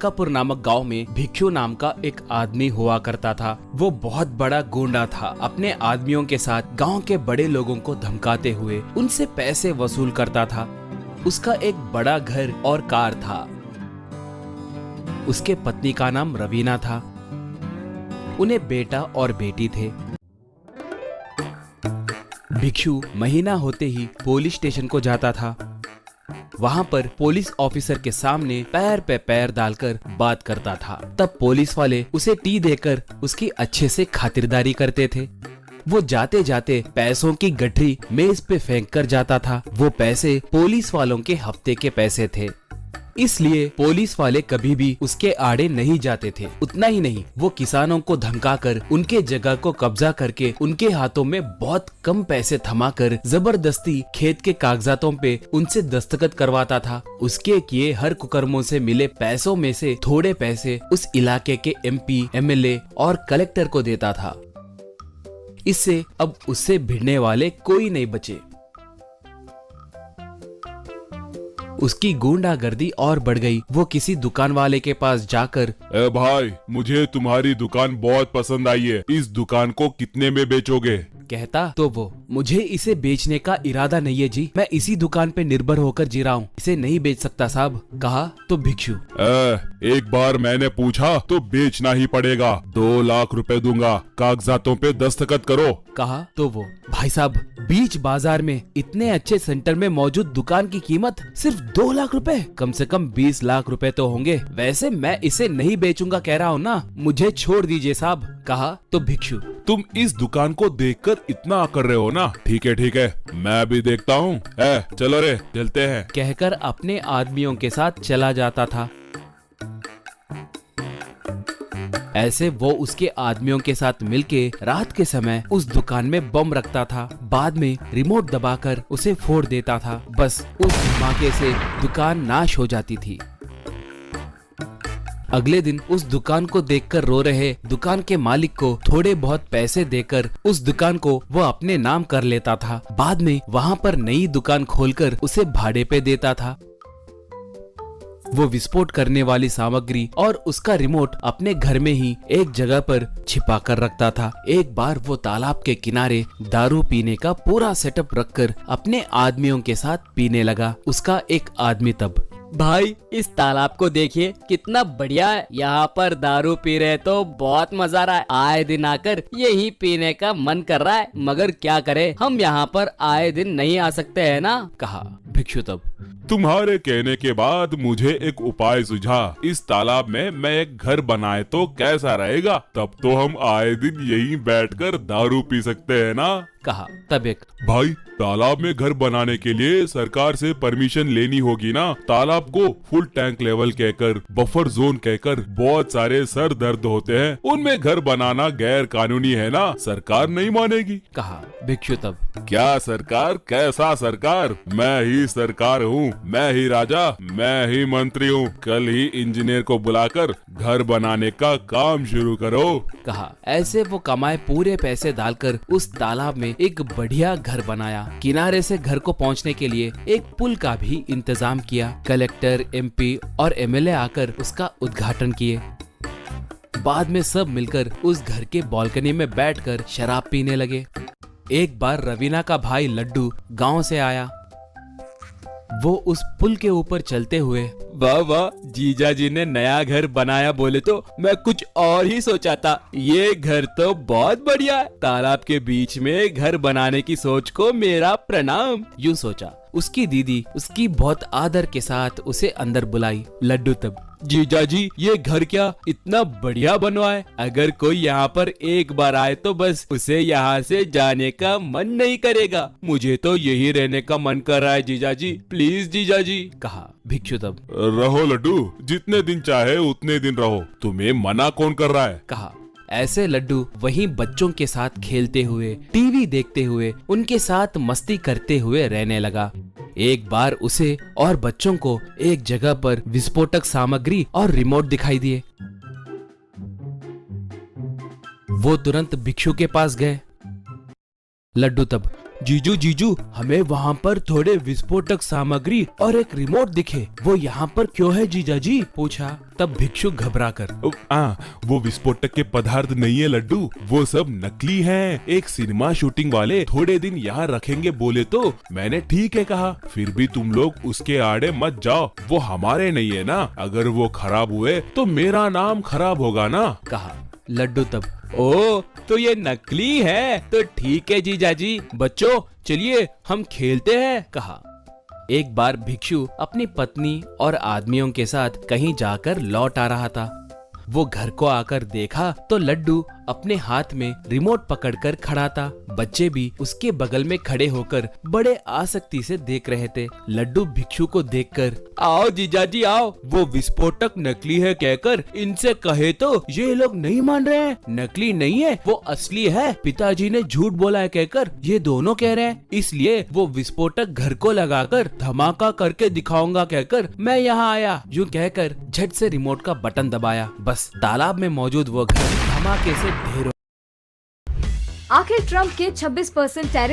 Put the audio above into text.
अलकापुर नामक गांव में भिक्षु नाम का एक आदमी हुआ करता था। वो बहुत बड़ा गुंडा था। अपने आदमियों के साथ गांव के बड़े लोगों को धमकाते हुए उनसे पैसे वसूल करता था। उसका एक बड़ा घर और कार था। उसके पत्नी का नाम रवीना था। उन्हें बेटा और बेटी थे। भिक्षु महीना होते ही पुलिस स्टेशन को जाता था। वहां पर पुलिस ऑफिसर के सामने पैर पे पैर डालकर बात करता था। तब पुलिस वाले उसे टी देकर उसकी अच्छे से खातिरदारी करते थे। वो जाते जाते पैसों की गठरी मेज पे फेंक कर जाता था। वो पैसे पुलिस वालों के हफ्ते के पैसे थे, इसलिए पुलिस वाले कभी भी उसके आड़े नहीं जाते थे। उतना ही नहीं, वो किसानों को धमकाकर उनके जगह को कब्जा करके उनके हाथों में बहुत कम पैसे थमाकर जबरदस्ती खेत के कागजातों पे उनसे दस्तखत करवाता था। उसके किए हर कुकर्मों से मिले पैसों में से थोड़े पैसे उस इलाके के MP, MLA और कलेक्टर को देता था। इससे अब उससे भिड़ने वाले कोई नहीं बचे। उसकी गुंडागर्दी और बढ़ गई। वो किसी दुकान वाले के पास जाकर, ए भाई, मुझे तुम्हारी दुकान बहुत पसंद आई है, इस दुकान को कितने में बेचोगे? कहता तो वो, मुझे इसे बेचने का इरादा नहीं है जी, मैं इसी दुकान पे निर्भर होकर जी रहा हूँ, इसे नहीं बेच सकता साहब। कहा तो भिक्षु, एक बार मैंने पूछा तो बेचना ही पड़ेगा, 2 लाख रुपए दूंगा, कागजातों पे दस्तखत करो। कहा तो वो, भाई साहब, बीच बाजार में इतने अच्छे सेंटर में मौजूद दुकान की कीमत सिर्फ 2 लाख रुपए, कम से कम 20 लाख रुपए तो होंगे। वैसे मैं इसे नहीं बेचूंगा कह रहा हूँ ना, मुझे छोड़ दीजिए साहब। कहा तो भिक्षु, तुम इस दुकान को देखकर इतना कर रहे हो ना, ठीक है, मैं भी देखता हूँ। चलो रे, चलते हैं। कहकर अपने आदमियों के साथ चला जाता था। ऐसे वो उसके आदमियों के साथ मिलके रात के समय उस दुकान में बम रखता था। बाद में रिमोट दबाकर उसे फोड़ देता था। बस उस धमाके से दुकान नाश हो जाती थी। अगले दिन उस दुकान को देखकर रो रहे दुकान के मालिक को थोड़े बहुत पैसे देकर उस दुकान को वो अपने नाम कर लेता था। बाद में वहाँ पर नई दुकान खोलकर उसे भाड़े पे देता था। वो विस्फोट करने वाली सामग्री और उसका रिमोट अपने घर में ही एक जगह पर छिपा कर रखता था। एक बार वो तालाब के किनारे दारू पीने का पूरा सेटअप रखकर अपने आदमियों के साथ पीने लगा। उसका एक आदमी तब, भाई, इस तालाब को देखिए कितना बढ़िया है, यहाँ पर दारू पी रहे तो बहुत मजा आ रहा है। आए दिन आकर यही पीने का मन कर रहा है, मगर क्या करे, हम यहाँ पर आए दिन नहीं आ सकते हैं ना। कहा भिक्षु तब, तुम्हारे कहने के बाद मुझे एक उपाय सूझा। इस तालाब में मैं एक घर बनाए तो कैसा रहेगा? तब तो हम आए दिन यहीं बैठकर दारू पी सकते हैं ना। कहा तब एक, भाई, तालाब में घर बनाने के लिए सरकार से परमिशन लेनी होगी ना। तालाब को फुल टैंक लेवल कहकर, बफर जोन कहकर बहुत सारे सर दर्द होते हैं, उनमें घर बनाना गैर कानूनी है ना, सरकार नहीं मानेगी। कहा भिक्षु तब, क्या सरकार? कैसा सरकार? मैं ही सरकार हूँ, मैं ही राजा, मैं ही मंत्री हूँ। कल ही इंजीनियर को बुलाकर घर बनाने का काम शुरू करो। कहा ऐसे वो कमाए पूरे पैसे डालकर उस तालाब में एक बढ़िया घर बनाया। किनारे से घर को पहुंचने के लिए एक पुल का भी इंतजाम किया। कलेक्टर, MP और MLA आकर उसका उद्घाटन किए। बाद में सब मिलकर उस घर के बालकनी में बैठकर शराब पीने लगे। एक बार रवीना का भाई लड्डू गांव से आया। वो उस पुल के ऊपर चलते हुए, वाह वाह, जीजा जी ने नया घर बनाया बोले तो मैं कुछ और ही सोचा था, ये घर तो बहुत बढ़िया है, तालाब के बीच में घर बनाने की सोच को मेरा प्रणाम, यूं सोचा। उसकी दीदी उसकी बहुत आदर के साथ उसे अंदर बुलाई। लड्डू तब, जीजा जी, ये घर क्या इतना बढ़िया बनवाए, अगर कोई यहाँ पर एक बार आए तो बस उसे यहाँ से जाने का मन नहीं करेगा, मुझे तो यही रहने का मन कर रहा है जीजा जी, प्लीज जीजा जी। कहा भिक्षु तब, रहो लड्डू, जितने दिन चाहे उतने दिन रहो, तुम्हें मना कौन कर रहा है? कहा ऐसे लड्डू वहीं बच्चों के साथ खेलते हुए, टीवी देखते हुए, उनके साथ मस्ती करते हुए रहने लगा। एक बार उसे और बच्चों को एक जगह पर विस्फोटक सामग्री और रिमोट दिखाई दिए। वो तुरंत भिक्षु के पास गए। लड्डू तब, जीजू जीजू, हमें वहाँ पर थोड़े विस्फोटक सामग्री और एक रिमोट दिखे, वो यहाँ पर क्यों है जीजा जी? पूछा। तब भिक्षु घबरा कर, वो विस्फोटक के पदार्थ नहीं है लड्डू, वो सब नकली हैं। एक सिनेमा शूटिंग वाले थोड़े दिन यहाँ रखेंगे बोले तो मैंने ठीक है कहा। फिर भी तुम लोग उसके आड़े मत जाओ, वो हमारे नहीं है ना। अगर वो खराब हुए तो मेरा नाम खराब होगा ना, कहा। लड्डू तब, ओ तो ये नकली है, तो ठीक है जीजाजी, बच्चों चलिए हम खेलते हैं, कहा। एक बार भिक्षु अपनी पत्नी और आदमियों के साथ कहीं जाकर लौट आ रहा था। वो घर को आकर देखा तो लड्डू अपने हाथ में रिमोट पकड़कर खड़ा था। बच्चे भी उसके बगल में खड़े होकर बड़े आसक्ति से देख रहे थे। लड्डू भिक्षु को देखकर, आओ जीजाजी आओ, वो विस्फोटक नकली है कहकर इनसे कहे तो ये लोग नहीं मान रहे हैं। नकली नहीं है, वो असली है, पिताजी ने झूठ बोला है कहकर ये दोनों कह रहे हैं, इसलिए वो विस्फोटक घर को लगाकर धमाका करके दिखाऊंगा कहकर मैं यहाँ आया। यूँ कहकर झट से रिमोट का बटन दबाया, बस तालाब में मौजूद वो घर धमाके से ढेर। आखिर ट्रम्प के 26% टैरिफ